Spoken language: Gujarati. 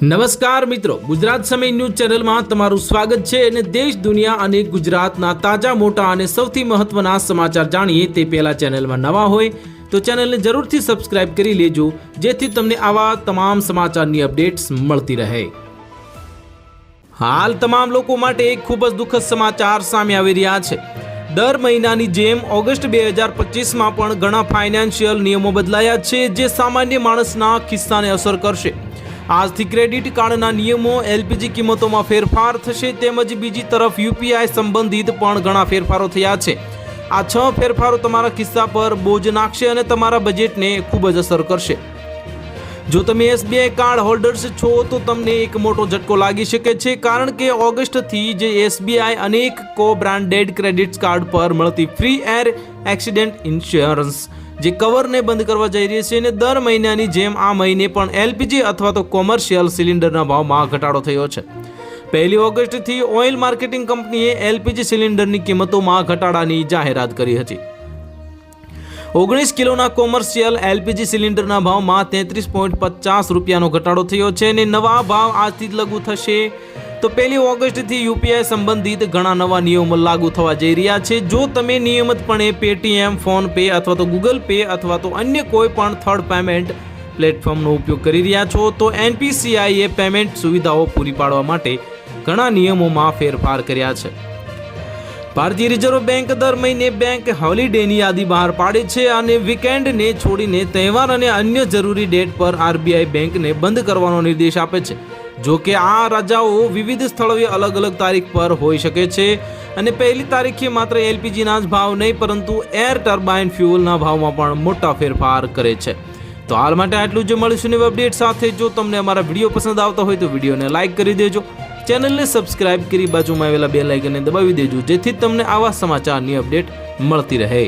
નમસ્કાર મિત્રો, ગુજરાત સમય ન્યૂઝ ચેનલમાં તમારું સ્વાગત છે અને દેશ દુનિયા અને ગુજરાતના તાજા મોટા અને સૌથી મહત્વના સમાચાર જાણીએ તે પહેલા ચેનલમાં નવા હોય તો ચેનલને જરૂરથી સબસ્ક્રાઇબ કરી લેજો, જેથી તમને આવા તમામ સમાચારની અપડેટ્સ મળતી રહે। હાલ તમામ લોકો માટે એક ખૂબ જ દુઃખદ સમાચાર સામે આવી રહ્યા છે। દર મહિનાની જેમ ઓગસ્ટ 2025માં પણ ઘણા ફાઇનાન્શિયલ નિયમો બદલાયા છે, જે સામાન્ય માણસના ખિસ્સાને અસર કરશે। આજથી ક્રેડિટ કાર્ડના નિયમો, એલપીજી કિંમતોમાં ફેરફાર થશે, તેમજ બીજી તરફ યુપીઆઈ સંબંધિત પણ ઘણા ફેરફારો થયા છે। આ 6 ફેરફારો તમારા ખિસ્સા પર બોજ નાખશે અને તમારા બજેટને ખૂબ જ અસર કરશે। જો તમે એસબીઆઈ કાર્ડ હોલ્ડર્સ છો તો તમને એક મોટો ઝટકો લાગી શકે છે, કારણ કે ઓગસ્ટથી જે એસબીઆઈ અનેક કો બ્રાન્ડેડ ક્રેડિટ કાર્ડ પર મળતી ફ્રી એર એક્સિડન્ટ ઇન્સ્યોરન્સ જે કવરને બંધ કરવા જઈ રહી છે, અને દર મહિનાની જેમ આ મહિને પણ એલપીજી અથવા તો કોમર્શિયલ સિલિન્ડરના ભાવમાં ઘટાડો થયો છે। 1 ઓગસ્ટથી ઓઇલ માર્કેટિંગ કંપનીએ એલપીજી સિલિન્ડરની કિંમતોમાં ઘટાડાની જાહેરાત કરી હતી। 19 કિલોના કોમર્શિયલ એલપીજી સિલિન્ડરના ભાવમાં 33.50 રૂપિયાનો ઘટાડો થયો છે અને નવા ભાવ આજથી જ લાગુ થશે। તો 1 ઓગસ્ટથી યુપીઆઈ સંબંધિત ઘણા નવા નિયમો લાગુ થવા જઈ રહ્યા છે। જો તમે નિયમિતપણે પેટીએમ, ફોન પે અથવા તો ગૂગલ પે અથવા તો અન્ય કોઈ પણ થર્ડ પેમેન્ટ પ્લેટફોર્મનો ઉપયોગ કરી રહ્યા છો તો એનપીસીઆઈએ પેમેન્ટ સુવિધાઓ પૂરી પાડવા માટે ઘણા નિયમોમાં ફેરફાર કર્યા છે। ભારતીય રિઝર્વ બેંક દર મહિને બેંક હોલિડેની યાદી બહાર પાડે છે અને વીકેન્ડને છોડીને તહેવાર અને અન્ય જરૂરી ડેટ પર આરબીઆઈ બેંકને બંધ કરવાનો નિર્દેશ આપે છે। જો કે આ રજાઓ વિવિધ સ્થળોએ અલગ અલગ તારીખ પર હોઈ શકે છે અને પહેલી તારીખે માત્ર એલપીજીના જ ભાવ નહીં, પરંતુ એર ટર્બાઇન ફ્યુઅલના ભાવમાં પણ મોટા ફેરફાર કરે છે। તો હાલ માટે આટલું જ, મળીશું નવી અપડેટ સાથે। જો તમને અમારા વિડીયો પસંદ આવતા હોય તો વિડીયોને લાઇક કરી દેજો, ચેનલને સબસ્ક્રાઇબ કરી બાજુમાં આવેલા બેલ આઇકનને દબાવી દેજો, જેથી તમને આવા સમાચારની અપડેટ મળતી રહે।